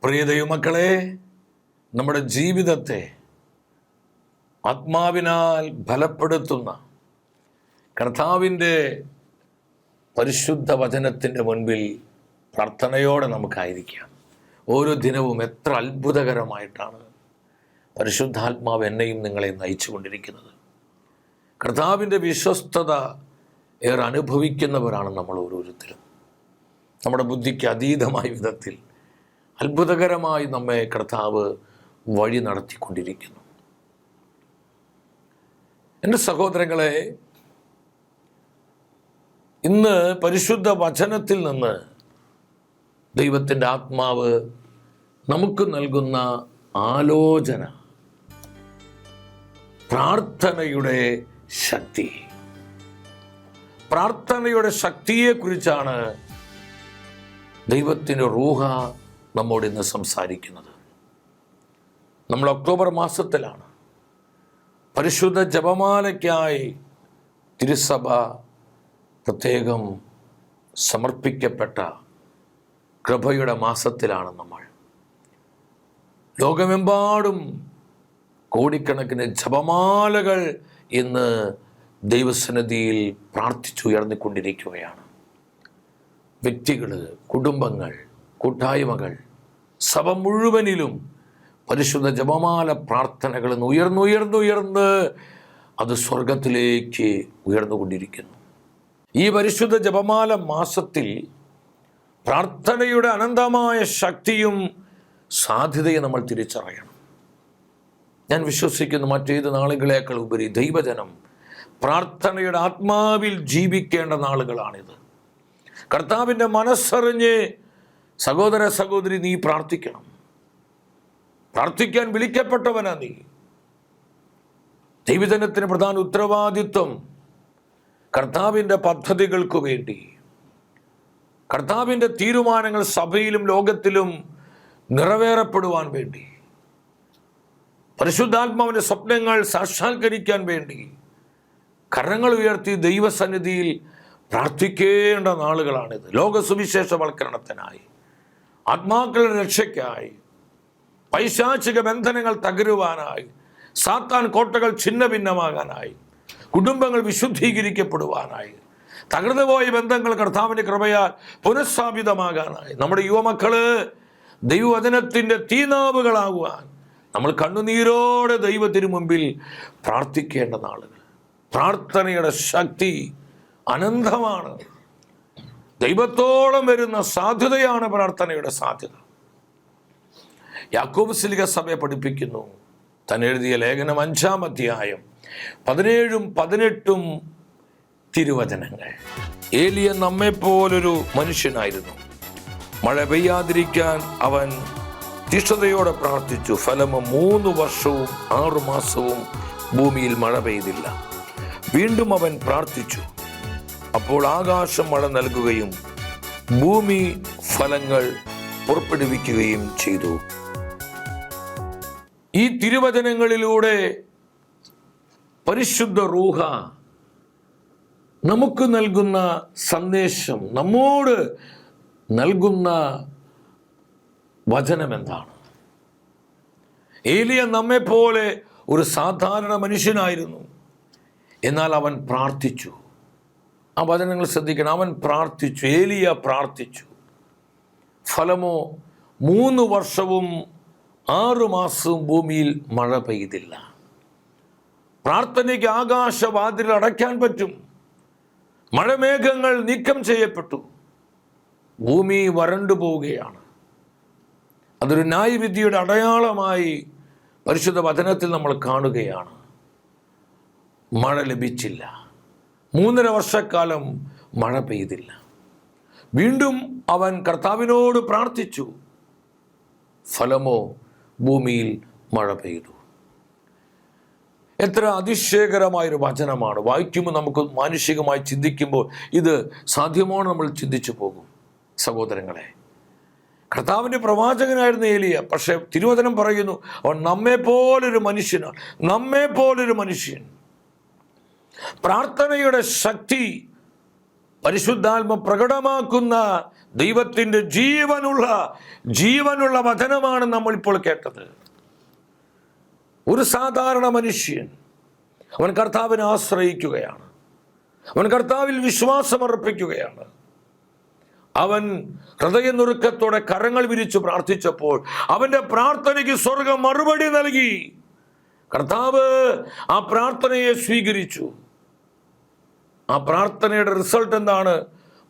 പ്രിയ ദൈവമക്കളെ, നമ്മുടെ ജീവിതത്തെ ആത്മാവിനാൽ ബലപ്പെടുത്തുന്ന കർത്താവിൻ്റെ പരിശുദ്ധ വചനത്തിൻ്റെ മുൻപിൽ പ്രാർത്ഥനയോടെ നമുക്കായിരിക്കാം. ഓരോ ദിനവും എത്ര അത്ഭുതകരമായിട്ടാണ് പരിശുദ്ധാത്മാവ് എന്നെയും നിങ്ങളെയും നയിച്ചു കൊണ്ടിരിക്കുന്നത്. കർത്താവിൻ്റെ വിശ്വസ്തത ഏറെ അനുഭവിക്കുന്നവരാണ് നമ്മൾ ഓരോരുത്തരും. നമ്മുടെ ബുദ്ധിക്ക് അതീതമായ വിധത്തിൽ അത്ഭുതകരമായി നമ്മെ കർത്താവ് വഴി നടത്തിക്കൊണ്ടിരിക്കുന്നു. എൻ്റെ സഹോദരങ്ങളെ, ഇന്ന് പരിശുദ്ധ വചനത്തിൽ നിന്ന് ദൈവത്തിൻ്റെ ആത്മാവ് നമുക്ക് നൽകുന്ന ആലോചന പ്രാർത്ഥനയുടെ ശക്തി. പ്രാർത്ഥനയുടെ ശക്തിയെക്കുറിച്ചാണ് ദൈവത്തിൻ്റെ റൂഹ നമ്മോട് ഇന്ന് സംസാരിക്കുന്നത്. നമ്മൾ ഒക്ടോബർ മാസത്തിലാണ്. പരിശുദ്ധ ജപമാലയ്ക്കായി തിരുസഭ പ്രത്യേകം സമർപ്പിക്കപ്പെട്ട കൃപയുടെ മാസത്തിലാണ് നമ്മൾ. ലോകമെമ്പാടും കോടിക്കണക്കിന് ജപമാലകൾ ഇന്ന് ദൈവസന്നിധിയിൽ പ്രാർത്ഥിച്ചുയർന്നിക്കൊണ്ടിരിക്കുകയാണ്. വ്യക്തികൾ, കുടുംബങ്ങൾ, കൂട്ടായ്മകൾ, സഭ മുഴുവനിലും പരിശുദ്ധ ജപമാല പ്രാർത്ഥനകൾ ഉയർന്നുയർന്ന് അത് സ്വർഗത്തിലേക്ക് ഉയർന്നുകൊണ്ടിരിക്കുന്നു. ഈ പരിശുദ്ധ ജപമാല മാസത്തിൽ പ്രാർത്ഥനയുടെ അനന്തമായ ശക്തിയും സാധ്യതയെ നമ്മൾ തിരിച്ചറിയണം. ഞാൻ വിശ്വസിക്കുന്നു, മറ്റേത് നാളുകളേക്കാൾ ഉപരി ദൈവജനം പ്രാർത്ഥനയുടെ ആത്മാവിൽ ജീവിക്കേണ്ട നാളുകളാണിത്. കർത്താവിൻ്റെ മനസ്സറിഞ്ഞ് സഹോദര സഹോദരി, നീ പ്രാർത്ഥിക്കണം. പ്രാർത്ഥിക്കാൻ വിളിക്കപ്പെട്ടവനാ നീ. ദൈവജനത്തിന് പ്രധാന ഉത്തരവാദിത്വം കർത്താവിൻ്റെ പദ്ധതികൾക്ക് വേണ്ടി, കർത്താവിൻ്റെ തീരുമാനങ്ങൾ സഭയിലും ലോകത്തിലും നിറവേറപ്പെടുവാൻ വേണ്ടി, പരിശുദ്ധാത്മാവിൻ്റെ സ്വപ്നങ്ങൾ സാക്ഷാത്കരിക്കാൻ വേണ്ടി കരങ്ങൾ ഉയർത്തി ദൈവസന്നിധിയിൽ പ്രാർത്ഥിക്കേണ്ട നാളുകളാണിത്. ലോക സുവിശേഷവൽക്കരണത്തിനായി, ആത്മാക്കളുടെ രക്ഷയ്ക്കായി, പൈശാചിക ബന്ധനങ്ങൾ തകരുവാനായി, സാത്താൻ കോട്ടകൾ ഛിന്ന ഭിന്നമാകാനായി, കുടുംബങ്ങൾ വിശുദ്ധീകരിക്കപ്പെടുവാനായി, തകർന്നുപോയ ബന്ധങ്ങൾ കർത്താവിൻ്റെ കൃപയാൽ പുനഃസ്ഥാപിതമാകാനായി, നമ്മുടെ യുവമക്കള് ദൈവവചനത്തിൻ്റെ തീനാവുകളാകുവാൻ നമ്മൾ കണ്ണുനീരോടെ ദൈവത്തിനു മുമ്പിൽ പ്രാർത്ഥിക്കേണ്ട നാളുകൾ. പ്രാർത്ഥനയുടെ ശക്തി അനന്തമാണ്. ദൈവത്തോളം വരുന്ന സാധ്യതയാണ് പ്രാർത്ഥനയുടെ സാധ്യത. യാക്കോബ് ശ്ലീഹ സഭയെ പഠിപ്പിക്കുന്നു. താൻ എഴുതിയ ലേഖനം 5-ാം അധ്യായം 17-18 തിരുവചനങ്ങൾ. ഏലിയ നമ്മെപ്പോലൊരു മനുഷ്യനായിരുന്നു. മഴ പെയ്യാതിരിക്കാൻ അവൻ തീഷ്ണതയോടെ പ്രാർത്ഥിച്ചു. ഫലം 3 വർഷവും 6 മാസവും ഭൂമിയിൽ മഴ പെയ്തില്ല. വീണ്ടും അവൻ പ്രാർത്ഥിച്ചു. അപ്പോൾ ആകാശം മഴ നൽകുകയും ഭൂമി ഫലങ്ങൾ പുറപ്പെടുവിക്കുകയും ചെയ്തു. ഈ തിരുവചനങ്ങളിലൂടെ പരിശുദ്ധ റൂഹ നമുക്ക് നൽകുന്ന സന്ദേശം, നമ്മോട് നൽകുന്ന വചനം എന്താണ്? ഏലിയ നമ്മെപ്പോലെ ഒരു സാധാരണ മനുഷ്യനായിരുന്നു. എന്നാൽ അവൻ പ്രാർത്ഥിച്ചു. ആ വചനങ്ങൾ ശ്രദ്ധിക്കണം. അവൻ പ്രാർത്ഥിച്ചു. ഏലിയ പ്രാർത്ഥിച്ചു. ഫലമോ 3 വർഷവും 6 മാസവും ഭൂമിയിൽ മഴ പെയ്തില്ല. പ്രാർത്ഥനയ്ക്ക് ആകാശവാതിൽ അടയ്ക്കാൻ പറ്റും. മഴമേഘങ്ങൾ നീക്കം ചെയ്യപ്പെട്ടു. ഭൂമി വരണ്ടു പോവുകയാണ്. അതൊരു ന്യായവിധിയുടെ അടയാളമായി പരിശുദ്ധ വചനത്തിൽ നമ്മൾ കാണുകയാണ്. മഴ ലഭിച്ചില്ല. 3.5 വർഷക്കാലം മഴ പെയ്തില്ല. വീണ്ടും അവൻ കർത്താവിനോട് പ്രാർത്ഥിച്ചു. ഫലമോ ഭൂമിയിൽ മഴ പെയ്തു. എത്ര അതിശയകരമായൊരു വചനമാണ്. വായിക്കുമ്പോൾ നമുക്ക് മാനുഷികമായി ചിന്തിക്കുമ്പോൾ ഇത് സാധ്യമാണോ നമ്മൾ ചിന്തിച്ചു പോകും. സഹോദരങ്ങളെ, കർത്താവിൻ്റെ പ്രവാചകനായിരുന്നു ഏലിയ. പക്ഷെ തിരുവചനം പറയുന്നു, അവൻ നമ്മെപ്പോലൊരു മനുഷ്യനാണ്. നമ്മെപ്പോലൊരു മനുഷ്യൻ. പ്രാർത്ഥനയുടെ ശക്തി പരിശുദ്ധാത്മ പ്രകടമാക്കുന്ന ദൈവത്തിൻ്റെ ജീവനുള്ള വചനമാണ് നമ്മൾ ഇപ്പോൾ കേട്ടത്. ഒരു സാധാരണ മനുഷ്യൻ അവൻ കർത്താവിനെ ആശ്രയിക്കുകയാണ്, അവൻ കർത്താവിൽ വിശ്വാസമർപ്പിക്കുകയാണ്. അവൻ ഹൃദയനുറുക്കത്തോടെ കരങ്ങൾ വിരിച്ചു പ്രാർത്ഥിച്ചപ്പോൾ അവൻ്റെ പ്രാർത്ഥനയ്ക്ക് സ്വർഗം മറുപടി നൽകി. കർത്താവ് ആ പ്രാർത്ഥനയെ സ്വീകരിച്ചു. ആ പ്രാർത്ഥനയുടെ റിസൾട്ട് എന്താണ്?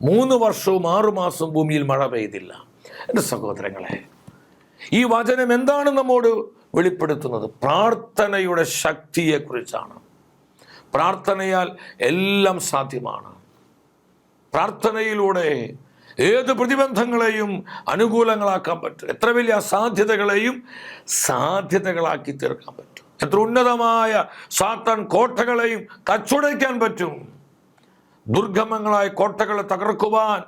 3 വർഷവും 6 മാസവും ഭൂമിയിൽ മഴ പെയ്തില്ല. എൻ്റെ സഹോദരങ്ങളെ, ഈ വചനം എന്താണ് നമ്മോട് വെളിപ്പെടുത്തുന്നത്? പ്രാർത്ഥനയുടെ ശക്തിയെക്കുറിച്ചാണ്. പ്രാർത്ഥനയാൽ എല്ലാം സാധ്യമാണ്. പ്രാർത്ഥനയിലൂടെ ഏത് പ്രതിബന്ധങ്ങളെയും അനുകൂലങ്ങളാക്കാൻ പറ്റും. എത്ര വലിയ അസാധ്യതകളെയും സാധ്യതകളാക്കി തീർക്കാൻ പറ്റും. എത്ര ഉന്നതമായ സാത്താൻ കോട്ടകളെയും തച്ചുടയ്ക്കാൻ പറ്റും. ദുർഗമങ്ങളായ കോട്ടകളെ തകർക്കുവാൻ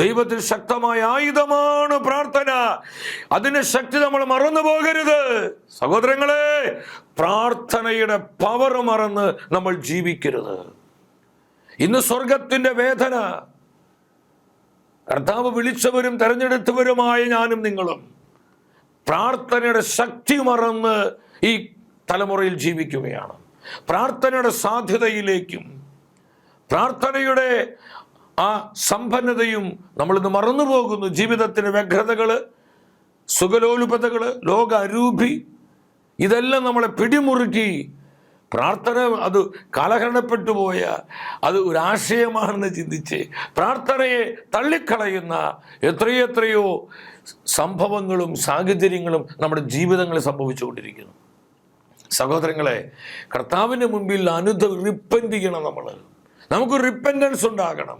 ദൈവത്തിൽ ശക്തമായ ആയുധമാണ് പ്രാർത്ഥന. അതിന്റെ ശക്തി നമ്മൾ മറന്നു പോകരുത് സഹോദരങ്ങളെ. പ്രാർത്ഥനയുടെ പവർ മറന്ന് നമ്മൾ ജീവിക്കരുത്. ഇന്ന് സ്വർഗത്തിന്റെ വേദന, കർത്താവ് വിളിച്ചവരും തെരഞ്ഞെടുത്തവരുമായ ഞാനും നിങ്ങളും പ്രാർത്ഥനയുടെ ശക്തി മറന്ന് ഈ തലമുറയിൽ ജീവിക്കുകയാണ്. പ്രാർത്ഥനയുടെ സാധ്യതയിലേക്കും പ്രാർത്ഥനയുടെ ആ സമ്പന്നതയും നമ്മളിന്ന് മറന്നു പോകുന്നു. ജീവിതത്തിൻ്റെ വ്യഗ്രതകൾ, സുഖലോലുപതകൾ, ലോക അരൂപി, ഇതെല്ലാം നമ്മളെ പിടിമുറുക്കി പ്രാർത്ഥന അത് കാലഹരണപ്പെട്ടു പോയ അത് ഒരു ആശയമാണെന്ന് ചിന്തിച്ച് പ്രാർത്ഥനയെ തള്ളിക്കളയുന്ന എത്രയോ സംഭവങ്ങളും സാഹചര്യങ്ങളും നമ്മുടെ ജീവിതങ്ങളിൽ സംഭവിച്ചുകൊണ്ടിരിക്കുന്നു. സഹോദരങ്ങളെ, കർത്താവിൻ്റെ മുമ്പിൽ റിപ്പന്റ് ചെയ്യണം. നമുക്ക് റിപ്പൻറ്റൻസ് ഉണ്ടാകണം.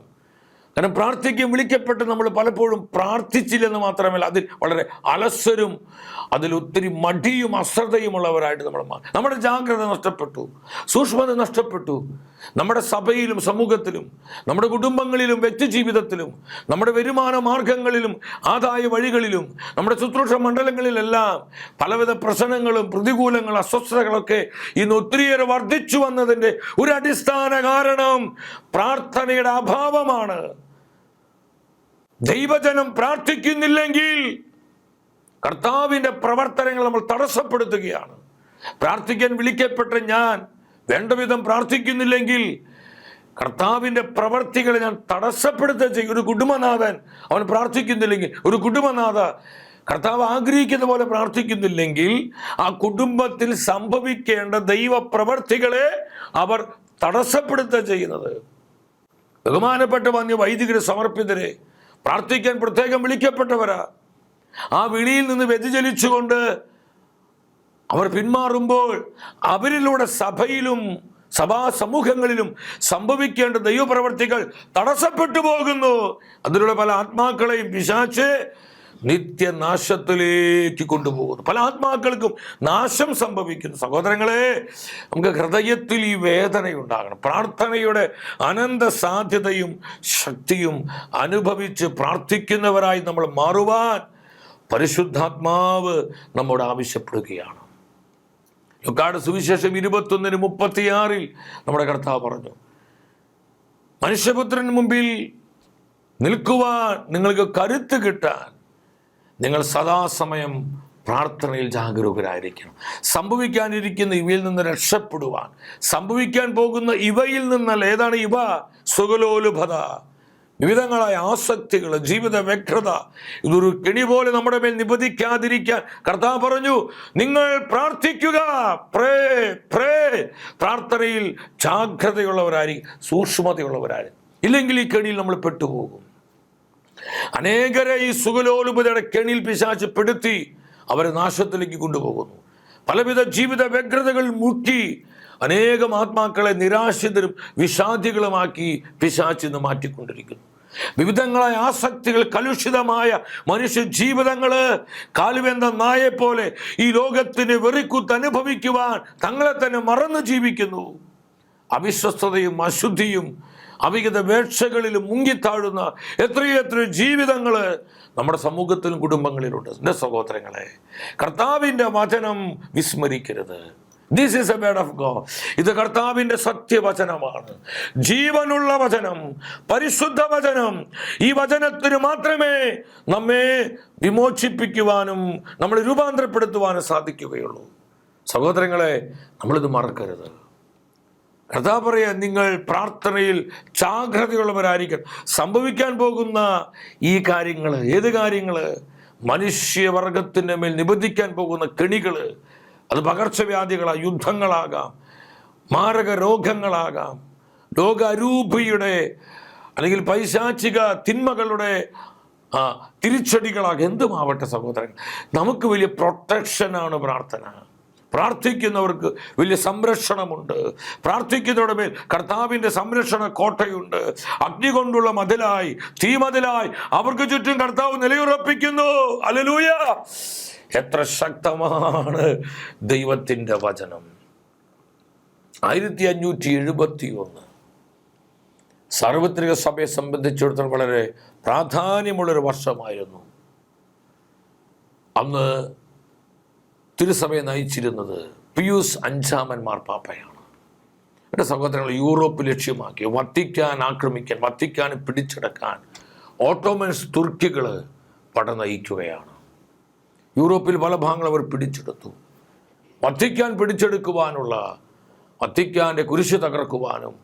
കാരണം പ്രാർത്ഥിക്കാൻ വിളിക്കപ്പെട്ട് നമ്മൾ പലപ്പോഴും പ്രാർത്ഥിച്ചില്ലെന്ന് മാത്രമല്ല, അതിൽ വളരെ അലസരും അതിലൊത്തിരി മടിയും അശ്രദ്ധയുമുള്ളവരായിട്ട് നമ്മൾ മാറി. നമ്മുടെ ജാഗ്രത നഷ്ടപ്പെട്ടു, സൂക്ഷ്മത നഷ്ടപ്പെട്ടു. നമ്മുടെ സഭയിലും സമൂഹത്തിലും നമ്മുടെ കുടുംബങ്ങളിലും വ്യക്തി ജീവിതത്തിലും നമ്മുടെ വരുമാന മാർഗങ്ങളിലും ആദായ വഴികളിലും നമ്മുടെ ശുശ്രൂഷ മണ്ഡലങ്ങളിലെല്ലാം പലവിധ പ്രശ്നങ്ങളും പ്രതികൂലങ്ങളും അസ്വസ്ഥതകളൊക്കെ ഇന്ന് ഒത്തിരിയേറെ വർദ്ധിച്ചു വന്നതിൻ്റെ ഒരു അടിസ്ഥാന കാരണം പ്രാർത്ഥനയുടെ അഭാവമാണ്. ദൈവജനം പ്രാർത്ഥിക്കുന്നില്ലെങ്കിൽ കർത്താവിൻ്റെ പ്രവർത്തനങ്ങൾ നമ്മൾ തടസ്സപ്പെടുത്തുകയാണ്. പ്രാർത്ഥിക്കാൻ വിളിക്കപ്പെട്ട ഞാൻ വേണ്ട വിധം പ്രാർത്ഥിക്കുന്നില്ലെങ്കിൽ കർത്താവിൻ്റെ പ്രവർത്തികളെ ഞാൻ തടസ്സപ്പെടുത്തുക ചെയ്യും. ഒരു കുടുംബനാഥൻ അവൻ പ്രാർത്ഥിക്കുന്നില്ലെങ്കിൽ, ഒരു കുടുംബനാഥ കർത്താവ് ആഗ്രഹിക്കുന്ന പോലെ പ്രാർത്ഥിക്കുന്നില്ലെങ്കിൽ ആ കുടുംബത്തിൽ സംഭവിക്കേണ്ട ദൈവപ്രവർത്തികളെ അവർ തടസ്സപ്പെടുത്തുക ചെയ്യുന്നത്. ബഹുമാനപ്പെട്ട വന്യ വൈദികരെ സമർപ്പിതരെ പ്രാർത്ഥിക്കാൻ പ്രത്യേകം വിളിക്കപ്പെട്ടവരാ. ആ വിളിയിൽ നിന്ന് വ്യതിചലിച്ചുകൊണ്ട് അവർ പിന്മാറുമ്പോൾ അവരിലൂടെ സഭയിലും സഭാ സമൂഹങ്ങളിലും സംഭവിക്കേണ്ട ദൈവപ്രവർത്തികൾ തടസ്സപ്പെട്ടു പോകുന്നു. അതിലൂടെ പല ആത്മാക്കളെയും പിശാച് നിത്യനാശത്തിലേക്ക് കൊണ്ടുപോകുന്നു. പല ആത്മാക്കൾക്കും നാശം സംഭവിക്കുന്നു. സഹോദരങ്ങളെ, നമുക്ക് ഹൃദയത്തിൽ ഈ വേദനയുണ്ടാകണം. പ്രാർത്ഥനയുടെ അനന്ത സാധ്യതയും ശക്തിയും അനുഭവിച്ച് പ്രാർത്ഥിക്കുന്നവരായി നമ്മൾ മാറുവാൻ പരിശുദ്ധാത്മാവ് നമ്മോട് ആവശ്യപ്പെടുകയാണ്. ലൂക്കായുടെ സുവിശേഷം 21:36 നമ്മുടെ കർത്താവ് പറഞ്ഞു, മനുഷ്യപുത്രന് മുമ്പിൽ നിൽക്കുവാൻ നിങ്ങൾക്ക് കരുത്ത് കിട്ടാൻ നിങ്ങൾ സദാസമയം പ്രാർത്ഥനയിൽ ജാഗരൂകരായിരിക്കണം. സംഭവിക്കാനിരിക്കുന്ന ഇവയിൽ നിന്ന് രക്ഷപ്പെടുവാൻ, സംഭവിക്കാൻ പോകുന്ന ഇവയിൽ നിന്നല്ല. ഏതാണ് ഇവ? സുഖലോലുഭത, വിവിധങ്ങളായ ആസക്തികൾ, ജീവിത വ്യഗ്രത. ഇതൊരു കെണി പോലെ നമ്മുടെ മേൽ നിബന്ധിക്കാതിരിക്കാൻ കർത്താവ് പറഞ്ഞു, നിങ്ങൾ പ്രാർത്ഥിക്കുക, പ്രാർത്ഥനയിൽ ജാഗ്രതയുള്ളവരായിരിക്കും, സൂക്ഷ്മതയുള്ളവരായിരിക്കും. ഇല്ലെങ്കിൽ ഈ കെണിയിൽ നമ്മൾ പെട്ടുപോകും. അനേകരെ ഈ സുഖലോലുപതയുടെ കെണിയിൽ പിശാച് പെടുത്തി അവരെ നാശത്തിലേക്ക് കൊണ്ടുപോകുന്നു. പലവിധ ജീവിത വ്യഗ്രതകൾ മുക്കി അനേകം ആത്മാക്കളെ നിരാശിതരും വിഷാദികളുമാക്കി പിശാച് ഇന്ന് മാറ്റിക്കൊണ്ടിരിക്കുന്നു. വിവിധങ്ങളായ ആസക്തികൾ, കലുഷിതമായ മനുഷ്യ ജീവിതങ്ങള് കാലുവെന്ന നായെ പോലെ ഈ ലോകത്തിന് വെറിക്കുത്ത് അനുഭവിക്കുവാൻ തങ്ങളെ തന്നെ മറന്നു ജീവിക്കുന്നു. അവിശ്വസ്തതയും അശുദ്ധിയും അവിഹിത വേക്ഷകളിലും മുങ്ങിത്താഴുന്ന എത്രയെത്ര ജീവിതങ്ങൾ നമ്മുടെ സമൂഹത്തിലും കുടുംബങ്ങളിലുണ്ട്. എൻ്റെ സഹോദരങ്ങളെ, കർത്താവിൻ്റെ വചനം വിസ്മരിക്കരുത്. This is a word of God. ഇത് കർത്താവിൻ്റെ സത്യവചനമാണ്, ജീവനുള്ള വചനം, പരിശുദ്ധ വചനം. ഈ വചനത്തിന് മാത്രമേ നമ്മെ വിമോചിപ്പിക്കുവാനും നമ്മളെ രൂപാന്തരപ്പെടുത്തുവാനും സാധിക്കുകയുള്ളൂ. സഹോദരങ്ങളെ, നമ്മളിത് മറക്കരുത്. കർത്താവ് പറയാ, നിങ്ങൾ പ്രാർത്ഥനയിൽ ജാഗ്രതയുള്ളവരായിരിക്കണം. സംഭവിക്കാൻ പോകുന്ന ഈ കാര്യങ്ങൾ, ഏത് കാര്യങ്ങൾ? മനുഷ്യവർഗത്തിൻ്റെ മേൽ നിബന്ധിക്കാൻ പോകുന്ന കെണികൾ, അത് പകർച്ചവ്യാധികളാകാം, യുദ്ധങ്ങളാകാം, മാരക രോഗങ്ങളാകാം, ലോകാരൂപിയുടെ അല്ലെങ്കിൽ പൈശാചിക തിന്മകളുടെ തിരിച്ചടികളാകാം, എന്തുമാവട്ടെ സഹോദരങ്ങൾ, നമുക്ക് വലിയ പ്രൊട്ടക്ഷനാണ് പ്രാർത്ഥന. പ്രാർത്ഥിക്കുന്നവർക്ക് വലിയ സംരക്ഷണമുണ്ട്. പ്രാർത്ഥിക്കുന്നവരുടെ മേൽ കർത്താവിൻ്റെ സംരക്ഷണ കോട്ടയുണ്ട്. അഗ്നി കൊണ്ടുള്ള മതിലായി, തീമതിലായി അവർക്ക് ചുറ്റും കർത്താവ് നിലയുറപ്പിക്കുന്നു. ഹല്ലേലൂയ! എത്ര ശക്തമാണ് ദൈവത്തിൻ്റെ വചനം. 1571 സാർവത്രിക സഭയെ സംബന്ധിച്ചിടത്തോളം വളരെ പ്രാധാന്യമുള്ളൊരു വർഷമായിരുന്നു. അന്ന് തിരുസഭയെ നയിച്ചിരുന്നത് പിയൂസ് 5 മാർപ്പാപ്പയാണ്. എൻ്റെ സഹോദരങ്ങൾ, യൂറോപ്പ് ലക്ഷ്യമാക്കി വത്തിക്കാൻ ആക്രമിക്കാൻ, വത്തിക്കാനെ പിടിച്ചെടുക്കാൻ ഓട്ടോമൻസ് തുർക്കികൾ പട നയിക്കുകയാണ്. യൂറോപ്പിൽ പല ഭാഗങ്ങൾ അവർ പിടിച്ചെടുത്തു. വത്തിക്കാൻ പിടിച്ചെടുക്കുവാനുള്ള, വത്തിക്കാൻ്റെ കുരിശ് തകർക്കുവാനും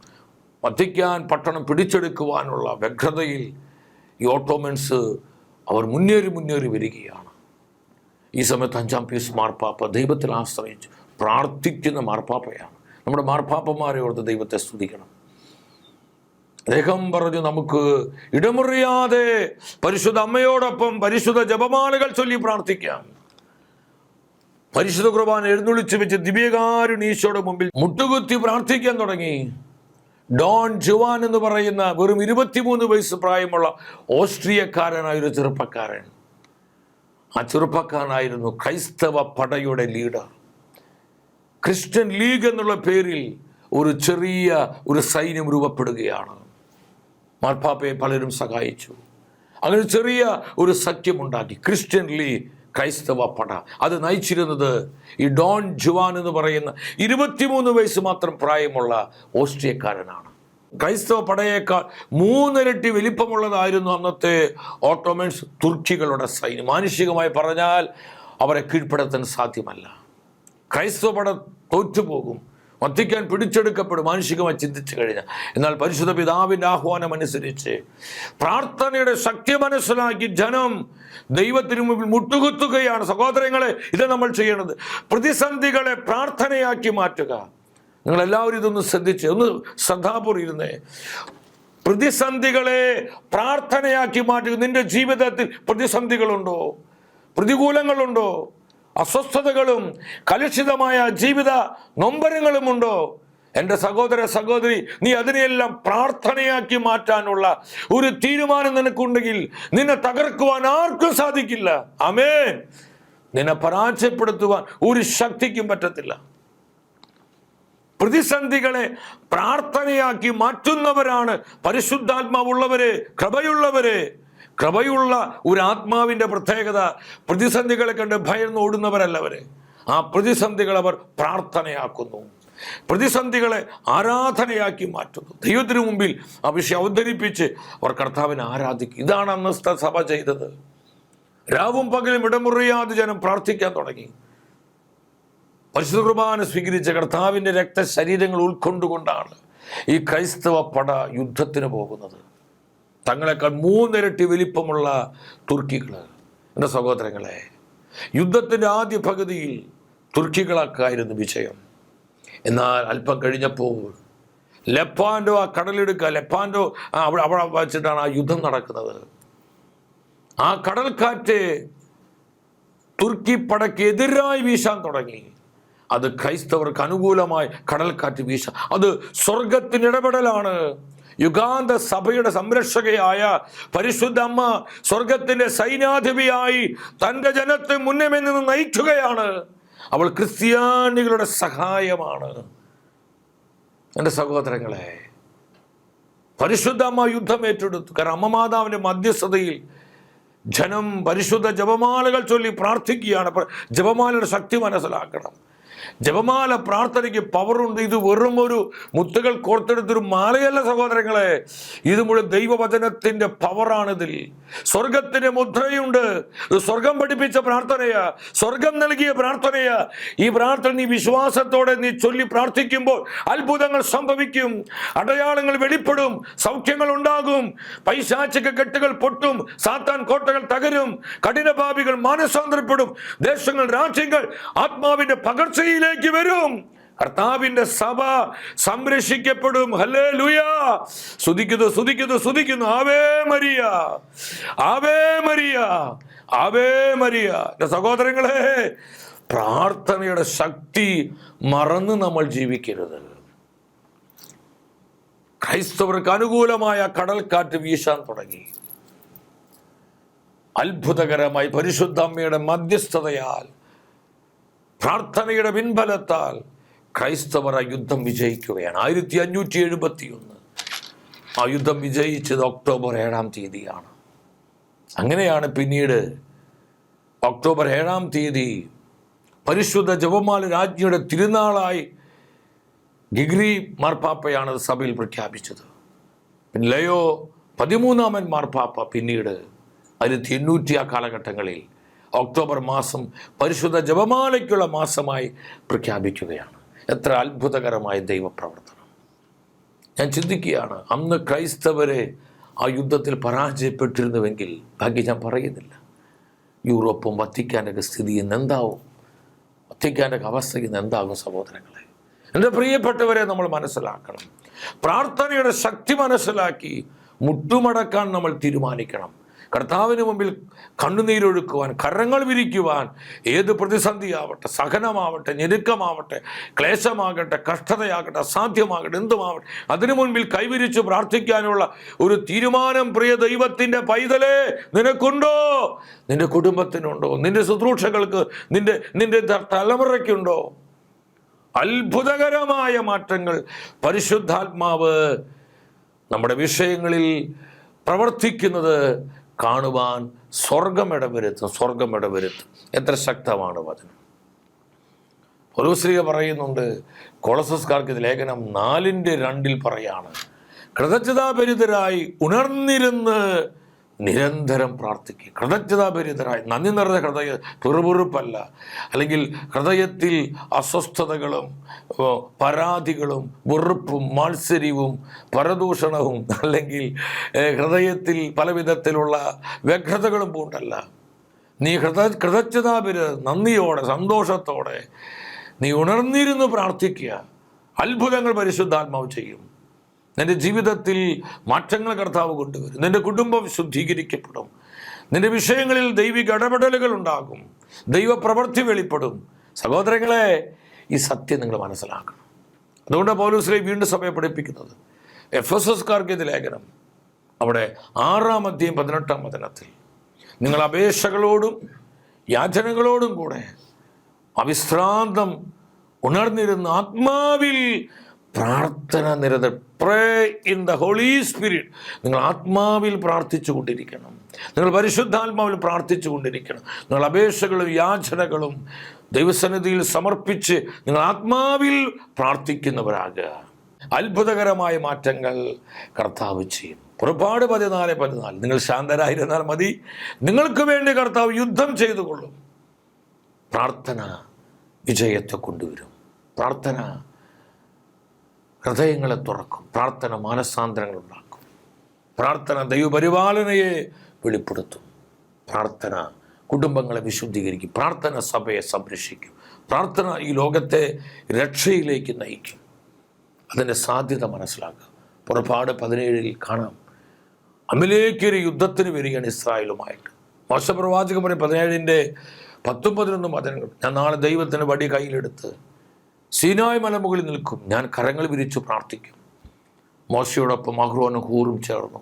വത്തിക്കാൻ പട്ടണം പിടിച്ചെടുക്കുവാനുള്ള വ്യഗ്രതയിൽ ഈ ഓട്ടോമൻസ് അവർ മുന്നേറി വരികയാണ്. ഈ സമയത്ത് 5 പീസ് മാർപ്പാപ്പ ദൈവത്തിൽ ആശ്രയിച്ച് പ്രാർത്ഥിക്കുന്ന മാർപ്പാപ്പയാണ്. നമ്മുടെ മാർപ്പാപ്പന്മാരെ ഓർത്ത് ദൈവത്തെ സ്തുതിക്കണം. അദ്ദേഹം പറഞ്ഞു, നമുക്ക് ഇടമുറിയാതെ പരിശുദ്ധ അമ്മയോടൊപ്പം പരിശുദ്ധ ജപമാലകൾ ചൊല്ലി പ്രാർത്ഥിക്കാം. പരിശുദ്ധ കുർബാന എഴുന്നള്ളിച്ച് വെച്ച് ദിവ്യകാരുണ്യ മുമ്പിൽ മുട്ടുകുത്തി പ്രാർത്ഥിക്കാൻ തുടങ്ങി. ഡോൺ ജുവാൻ എന്ന് പറയുന്ന വെറും 23 വയസ്സ് പ്രായമുള്ള ഓസ്ട്രിയക്കാരനായൊരു ചെറുപ്പക്കാരൻ. ആ ചെറുപ്പക്കാരനായിരുന്നു ക്രൈസ്തവ പടയുടെ ലീഡർ. ക്രിസ്ത്യൻ ലീഗ് എന്നുള്ള പേരിൽ ഒരു ചെറിയ സൈന്യം രൂപപ്പെടുകയാണ്. മാർപ്പാപ്പയെ പലരും സഹായിച്ചു. അങ്ങനെ ചെറിയ ഒരു സഖ്യമുണ്ടാക്കി, ക്രിസ്ത്യൻ ലീഗ്, ക്രൈസ്തവ പട. അത് നയിച്ചിരുന്നത് ഈ ഡോൺ ജുവാൻ എന്ന് പറയുന്ന 23 വയസ്സ് മാത്രം പ്രായമുള്ള ഓസ്ട്രിയക്കാരനാണ്. ക്രൈസ്തവ പടയേക്കാൾ 3 ഇരട്ടി വലിപ്പമുള്ളതായിരുന്നു അന്നത്തെ ഓട്ടോമൻസ് തുർക്കികളുടെ സൈന്യം. മാനുഷികമായി പറഞ്ഞാൽ അവരെ കീഴ്പ്പെടുത്താൻ സാധ്യമല്ല. ക്രൈസ്തവ പട തോറ്റുപോകും, വത്തിക്കാൻ പിടിച്ചെടുക്കപ്പെടും മാനുഷികമായി ചിന്തിച്ചു കഴിഞ്ഞാൽ. എന്നാൽ പരിശുദ്ധ പിതാവിൻ്റെ ആഹ്വാനം അനുസരിച്ച് പ്രാർത്ഥനയുടെ ശക്തി മനസ്സിലാക്കി ജനം ദൈവത്തിന് മുമ്പിൽ മുട്ടുകുത്തുകയാണ്. സഹോദരങ്ങളെ, ഇത് നമ്മൾ ചെയ്യണത്. പ്രതിസന്ധികളെ പ്രാർത്ഥനയാക്കി മാറ്റുക. നിങ്ങളെല്ലാവരും ഇതൊന്ന് ശ്രദ്ധിച്ച്, ഒന്ന് ശ്രദ്ധാപൂർവ്വം ഇരുന്നേ. പ്രതിസന്ധികളെ പ്രാർത്ഥനയാക്കി മാറ്റുക. നിന്റെ ജീവിതത്തിൽ പ്രതിസന്ധികളുണ്ടോ? പ്രതികൂലങ്ങളുണ്ടോ? അസ്വസ്ഥതകളും കലുഷിതമായ ജീവിത നൊമ്പരങ്ങളുമുണ്ടോ? എൻ്റെ സഹോദര സഹോദരി, നീ അതിനെയെല്ലാം പ്രാർത്ഥനയാക്കി മാറ്റാനുള്ള ഒരു തീരുമാനം നിനക്കുണ്ടെങ്കിൽ നിന്നെ തകർക്കുവാൻ ആർക്കും സാധിക്കില്ല. ആമേൻ. നിന്നെ പരാജയപ്പെടുത്തുവാൻ ഒരു ശക്തിക്കും പറ്റത്തില്ല. പ്രതിസന്ധികളെ പ്രാർത്ഥനയാക്കി മാറ്റുന്നവരാണ് പരിശുദ്ധാത്മാവുള്ളവര്, കൃപയുള്ള ഒരു ആത്മാവിൻ്റെ പ്രത്യേകത. പ്രതിസന്ധികളെ കണ്ട് ഭയന്ന് ഓടുന്നവരല്ല അവര്. ആ പ്രതിസന്ധികൾ അവർ പ്രാർത്ഥനയാക്കുന്നു, പ്രതിസന്ധികളെ ആരാധനയാക്കി മാറ്റുന്നു. ദൈവത്തിന് മുമ്പിൽ ആ വിഷയം അവതരിപ്പിച്ച് അവർ കർത്താവിനെ ആരാധിക്കും. ഇതാണ് അന്നത്തെ സഭ ചെയ്തത്. രാവും പകലും ഇടമുറിയാതെ ജനം പ്രാർത്ഥിക്കാൻ തുടങ്ങി. പരിശുദ്ധ കുർബാന സ്വീകരിച്ച കർത്താവിൻ്റെ രക്തശരീരങ്ങൾ ഉൾക്കൊണ്ടുകൊണ്ടാണ് ഈ ക്രൈസ്തവ പട യുദ്ധത്തിന് പോകുന്നത്. തങ്ങളെക്കാൾ 3 ഇരട്ടി വലിപ്പമുള്ള തുർക്കികൾ. എൻ്റെ സഹോദരങ്ങളെ, യുദ്ധത്തിൻ്റെ ആദ്യ പകുതിയിൽ തുർക്കികളായിരുന്നു വിജയം. എന്നാൽ അല്പം കഴിഞ്ഞപ്പോൾ ലെപ്പാൻഡോ, ആ കടലെടുക്കുക, ലെപ്പാൻഡോ അവിടെ വച്ചിട്ടാണ് ആ യുദ്ധം നടക്കുന്നത്. ആ കടൽക്കാറ്റ് തുർക്കി പടയ്ക്ക് എതിരായി വീശാൻ തുടങ്ങി. അത് ക്രൈസ്തവർക്ക് അനുകൂലമായി കടൽക്കാറ്റ് വീശാൻ, അത് സ്വർഗത്തിന് ഇടപെടലാണ്. യുഗാന്ത സഭയുടെ സംരക്ഷകയായ പരിശുദ്ധ അമ്മ സ്വർഗത്തിന്റെ സൈന്യാധിപയായി തൻ്റെ ജനത്തെ മുന്നേ നിന്ന് നയിക്കുകയാണ്. അവൾ ക്രിസ്ത്യാനികളുടെ സഹായമാണ്. എൻ്റെ സഹോദരങ്ങളെ, പരിശുദ്ധ അമ്മ യുദ്ധം ഏറ്റെടുത്തു. കാരണം അമ്മ മാതാവിൻ്റെ മധ്യസ്ഥതയിൽ ജനം പരിശുദ്ധ ജപമാലകൾ ചൊല്ലി പ്രാർത്ഥിക്കുകയാണ്. ജപമാലയുടെ ശക്തി മനസ്സിലാക്കണം. ജപമാല പ്രാർത്ഥനയ്ക്ക് പവറുണ്ട്. ഇത് വെറും ഒരു മുത്തുകൾ കോർത്തെടുത്തൊരു മാലയല്ല സഹോദരങ്ങളെ, ഇത് മുഴുവൻ ദൈവവചനത്തിന്റെ പവറാണിതിൽ. സ്വർഗത്തിന്റെ മുദ്രയുണ്ട്. സ്വർഗം പഠിപ്പിച്ച പ്രാർത്ഥനയാ, സ്വർഗം നൽകിയ പ്രാർത്ഥനയാ. ഈ പ്രാർത്ഥന നീ വിശ്വാസത്തോടെ നീ ചൊല്ലി പ്രാർത്ഥിക്കുമ്പോൾ അത്ഭുതങ്ങൾ സംഭവിക്കും, അടയാളങ്ങൾ വെളിപ്പെടും, സൗഖ്യങ്ങൾ ഉണ്ടാകും, പൈശാചിക കെട്ടുകൾ പൊട്ടും, സാത്താൻ കോട്ടകൾ തകരും, കഠിനപാപികൾ മാനസാന്തരപ്പെടും, ദേശങ്ങൾ രാജ്യങ്ങൾ ആത്മാവിന്റെ പകർച്ചയിലേക്ക് വരും, കർത്താവിന്റെ സഭ സംരക്ഷിക്കപ്പെടും. ഹല്ലേലൂയ! സ്തുതിക്കുന്നു, സ്തുതിക്കുന്നു, സ്തുതിക്കുന്നു. Ave Maria, Ave Maria, Ave Maria. എൻ്റെ സഹോദരങ്ങളെ, പ്രാർത്ഥനയുടെ ശക്തി മറന്ന് നമ്മൾ ജീവിക്കരുത്. ക്രൈസ്തവർക്ക് അനുകൂലമായ കടൽക്കാറ്റ് വീശാൻ തുടങ്ങി. അത്ഭുതകരമായി പരിശുദ്ധ അമ്മയുടെ മധ്യസ്ഥതയാൽ, പ്രാർത്ഥനയുടെ പിൻബലത്താൽ ക്രൈസ്തവർ ആ യുദ്ധം വിജയിക്കുകയാണ്. 1571 ആ യുദ്ധം വിജയിച്ചത് ഒക്ടോബർ 7-ാം തീയതിയാണ്. അങ്ങനെയാണ് പിന്നീട് ഒക്ടോബർ 7-ാം തീയതി പരിശുദ്ധ ജപമാല രാജ്ഞിയുടെ തിരുനാളായി ഗിഗ്രി മാർപ്പാപ്പയാണ് സഭയിൽ പ്രഖ്യാപിച്ചത്. പിന്നെ ലയോ 13-ാമൻ മാർപ്പാപ്പ പിന്നീട് 1800 ആ കാലഘട്ടങ്ങളിൽ ഒക്ടോബർ മാസം പരിശുദ്ധ ജപമാലയ്ക്കുള്ള മാസമായി പ്രഖ്യാപിക്കുകയാണ്. എത്ര അത്ഭുതകരമായ ദൈവപ്രവർത്തനം! ഞാൻ ചിന്തിക്കുകയാണ്, അന്ന് ക്രൈസ്തവരെ ആ യുദ്ധത്തിൽ പരാജയപ്പെട്ടിരുന്നുവെങ്കിൽ ബാക്കി ഞാൻ പറയുന്നില്ല. യൂറോപ്പും വത്തിക്കാൻ്റെ സ്ഥിതി ഇന്ന് എന്താവും? വത്തിക്കാൻ്റെ അവസ്ഥ ഇന്ന് എന്താകും സഹോദരങ്ങളെ? എൻ്റെ പ്രിയപ്പെട്ടവരെ, നമ്മൾ മനസ്സിലാക്കണം, പ്രാർത്ഥനയുടെ ശക്തി മനസ്സിലാക്കി മുട്ടുമടക്കാൻ നമ്മൾ തീരുമാനിക്കണം. കർത്താവിന് മുമ്പിൽ കണ്ണുനീരൊഴുക്കുവാൻ, കരങ്ങൾ വിരിക്കുവാൻ, ഏത് പ്രതിസന്ധിയാവട്ടെ, സഹനമാവട്ടെ, ഞെരുക്കമാവട്ടെ, ക്ലേശമാകട്ടെ, കഷ്ടതയാകട്ടെ, അസാധ്യമാകട്ടെ, എന്തുമാവട്ടെ, അതിനു മുൻപിൽ കൈവിരിച്ച് പ്രാർത്ഥിക്കാനുള്ള ഒരു തീരുമാനം പ്രിയ ദൈവത്തിൻ്റെ പൈതലേ നിനക്കുണ്ടോ? നിന്റെ കുടുംബത്തിനുണ്ടോ? നിന്റെ ശുശ്രൂഷകൾക്ക്, നിന്റെ തലമുറയ്ക്കുണ്ടോ? അത്ഭുതകരമായ മാറ്റങ്ങൾ പരിശുദ്ധാത്മാവ് നമ്മുടെ വിഷയങ്ങളിൽ പ്രവർത്തിക്കുന്നത് കാണുവാൻ സ്വർഗം ഇടവരുത്തും. എത്ര ശക്തമാണ് വചനം! പൗലോസ് പറയുന്നുണ്ട്, കൊളോസ്യർക്കാർക്ക് ഇത് ലേഖനം 4:2 പറയാണ്, കൃതജ്ഞതാഭരിതരായി ഉണർന്നിരുന്ന് നിരന്തരം പ്രാർത്ഥിക്കുക. കൃതജ്ഞതാഭരിതരായി, നന്ദി നിറഞ്ഞ ഹൃദയ പിറുപിറുപ്പല്ല, അല്ലെങ്കിൽ ഹൃദയത്തിൽ അസ്വസ്ഥതകളും പരാതികളും വെറുപ്പും മാത്സര്യവും പരദൂഷണവും, അല്ലെങ്കിൽ ഹൃദയത്തിൽ പലവിധത്തിലുള്ള വ്യഗ്രതകളും പൂണ്ടല്ല. നീ നന്ദിയോടെ, സന്തോഷത്തോടെ നീ ഉണർന്നിരുന്ന് പ്രാർത്ഥിക്കുക. അത്ഭുതങ്ങൾ പരിശുദ്ധാത്മാവ് ചെയ്യും. നിന്റെ ജീവിതത്തിൽ മാറ്റങ്ങൾ കർത്താവ് കൊണ്ടുവരും. നിന്റെ കുടുംബം ശുദ്ധീകരിക്കപ്പെടും. നിന്റെ വിഷയങ്ങളിൽ ദൈവിക ഇടപെടലുകൾ ഉണ്ടാകും. ദൈവപ്രവൃത്തി വെളിപ്പെടും. സഹോദരങ്ങളെ, ഈ സത്യം നിങ്ങൾ മനസ്സിലാക്കണം. അതുകൊണ്ട് പൗലോസ് വീണ്ടും സഭയെ പഠിപ്പിക്കുന്നത് എഫെസോസ്കാർക്ക് ഇത് ലേഖനം അവിടെ 6-ാം അധ്യായം 18-ാം വചനത്തിൽ, നിങ്ങൾ അപേക്ഷകളോടും യാചനകളോടും കൂടെ അവിശ്രാന്തം ഉണർന്നിരുന്ന ആത്മാവിൽ പ്രാർത്ഥന നിരന്തരം, pray in the Holy Spirit. നിങ്ങൾ ആത്മാവിൽ പ്രാർത്ഥിച്ചു കൊണ്ടിരിക്കണം. നിങ്ങൾ പരിശുദ്ധാത്മാവിൽ പ്രാർത്ഥിച്ചു കൊണ്ടിരിക്കണം. നിങ്ങൾ അപേക്ഷകളും യാചനകളും ദൈവസന്നിധിയിൽ സമർപ്പിച്ച് നിങ്ങൾ ആത്മാവിൽ പ്രാർത്ഥിക്കുന്നവരാകുക. അത്ഭുതകരമായ മാറ്റങ്ങൾ കർത്താവ് ചെയ്യും. പുറപ്പാട് 14:14, നിങ്ങൾ ശാന്തരായിരുന്നാൽ മതി, നിങ്ങൾക്ക് വേണ്ടി കർത്താവ് യുദ്ധം ചെയ്തുകൊള്ളും. പ്രാർത്ഥന വിജയത്തെ കൊണ്ടുവരും. പ്രാർത്ഥന ഹൃദയങ്ങളെ തുറക്കും. പ്രാർത്ഥന മാനസാന്തരങ്ങൾ ഉണ്ടാക്കും. പ്രാർത്ഥന ദൈവപരിപാലനയെ വെളിപ്പെടുത്തും. പ്രാർത്ഥന കുടുംബങ്ങളെ വിശുദ്ധീകരിക്കും. പ്രാർത്ഥന സഭയെ സംരക്ഷിക്കും. പ്രാർത്ഥന ഈ ലോകത്തെ രക്ഷയിലേക്ക് നയിക്കും. അതിൻ്റെ സാധ്യത മനസ്സിലാക്കുക. പുറപ്പാട് 17 കാണാം, അമലേക്യർ യുദ്ധത്തിന് വരികയാണ് ഇസ്രായേലുമായിട്ട്. മോശപ്രവാചകൻ പറയും 17:10-11 വചനങ്ങൾ, ഞാൻ നാളെ ദൈവത്തിന് വടി കയ്യിലെടുത്ത് സീനായ് മലമുകളിൽ നിൽക്കും, ഞാൻ കരങ്ങൾ വിരിച്ചു പ്രാർത്ഥിക്കും. മോശയോടൊപ്പം അഹ്റോനും ഹൂറും ചേർന്നു.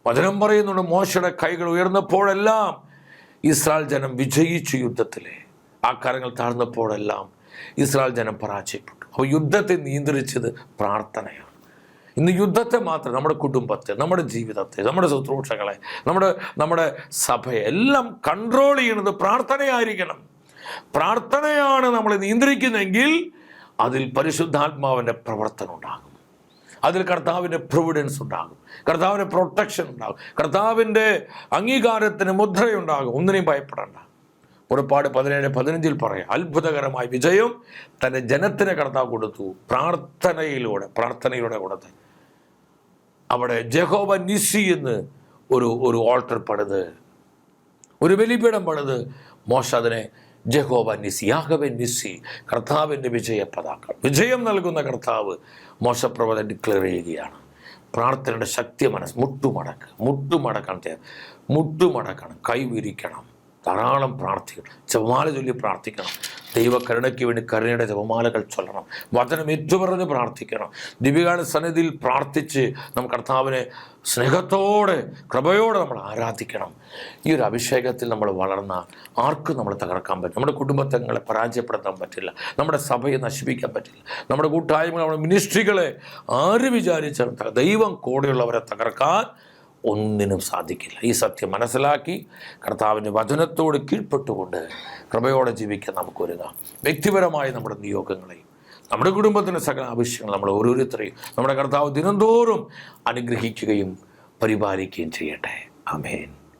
വചനം പറയുന്നുണ്ട്, മോശയുടെ കൈകൾ ഉയർന്നപ്പോഴെല്ലാം ഇസ്രായേൽ ജനം വിജയിച്ചു. യുദ്ധത്തിലെ ആ കരങ്ങൾ താഴ്ന്നപ്പോഴെല്ലാം ഇസ്രായേൽ ജനം പരാജയപ്പെട്ടു. അപ്പോൾ യുദ്ധത്തെ നിയന്ത്രിച്ചത് പ്രാർത്ഥനയാണ്. ഇന്ന് യുദ്ധത്തെ മാത്രം, നമ്മുടെ കുടുംബത്തെ, നമ്മുടെ ജീവിതത്തെ, നമ്മുടെ ശുശ്രൂഷകളെ, നമ്മുടെ സഭയെ എല്ലാം കൺട്രോൾ ചെയ്യുന്നത് പ്രാർത്ഥനയായിരിക്കണം. പ്രാർത്ഥനയാണ് നമ്മളെ നിയന്ത്രിക്കുന്നതെങ്കിൽ അതിൽ പരിശുദ്ധാത്മാവിൻ്റെ പ്രവർത്തനം ഉണ്ടാകും, അതിൽ കർത്താവിൻ്റെ പ്രൊവിഡൻസ് ഉണ്ടാകും, കർത്താവിൻ്റെ പ്രൊട്ടക്ഷൻ ഉണ്ടാകും, കർത്താവിൻ്റെ അംഗീകാരത്തിന് മുദ്രയുണ്ടാകും. ഒന്നിനെയും ഭയപ്പെടേണ്ട. പുറപ്പാട് 17:15 പറയാം, അത്ഭുതകരമായ വിജയം തൻ്റെ ജനത്തിന് കർത്താവ് കൊടുത്തു പ്രാർത്ഥനയിലൂടെ കൊടുത്ത്. അവിടെ ജഹോവ നിസ്സി എന്ന് ഒരു ഓൾട്ടർ പണിത്, ഒരു ബലിപീഠം പണിത്. മോശ അതിനെ ജഹോവ നിസ്സി, യാഹവേ നിസ്സി, കർത്താവിൻ്റെ വിജയ പതാക, വിജയം നൽകുന്ന കർത്താവ് മോശപ്രവചനം ഡിക്ലെയർ ചെയ്യുകയാണ്. പ്രാർത്ഥനയുടെ ശക്തി മുട്ടുമടക്കണം, കൈവിരിക്കണം, ധാരാളം പ്രാർത്ഥിക്കണം, ജപമാല ചൊല്ലി പ്രാർത്ഥിക്കണം, ദൈവകരുണയ്ക്ക് വേണ്ടി കരുണയുടെ ജപമാലകൾ ചൊല്ലണം, വചനം ഏറ്റുപറഞ്ഞ് പ്രാർത്ഥിക്കണം, ദിവ്യകാല സന്നിധിയിൽ പ്രാർത്ഥിച്ച് നമ്മൾ കർത്താവിനെ സ്നേഹത്തോടെ കൃപയോടെ നമ്മൾ ആരാധിക്കണം. ഈ ഒരു അഭിഷേകത്തിൽ നമ്മൾ വളർന്നാൽ ആർക്കും നമ്മൾ തകർക്കാൻ പറ്റും. നമ്മുടെ കുടുംബത്തങ്ങളെ പരാജയപ്പെടുത്താൻ പറ്റില്ല, നമ്മുടെ സഭയെ നശിപ്പിക്കാൻ പറ്റില്ല, നമ്മുടെ കൂട്ടായ്മകൾ, നമ്മുടെ മിനിസ്ട്രികളെ ആര് വിചാരിച്ചാൽ ദൈവം കൂടെയുള്ളവരെ തകർക്കാൻ ഒന്നിനും സാധിക്കില്ല. ഈ സത്യം മനസ്സിലാക്കി കർത്താവിൻ്റെ വചനത്തോട് കീഴ്പ്പെട്ടുകൊണ്ട് കൃപയോടെ ജീവിക്കാൻ നമുക്കൊരുങ്ങാം. വ്യക്തിപരമായി നമ്മുടെ നിയോഗങ്ങളെയും നമ്മുടെ കുടുംബത്തിൻ്റെ സകല ആവശ്യങ്ങൾ നമ്മൾ ഓരോരുത്തരെയും നമ്മുടെ കർത്താവ് ദിനംതോറും അനുഗ്രഹിക്കുകയും പരിപാലിക്കുകയും ചെയ്യട്ടെ. ആമേൻ.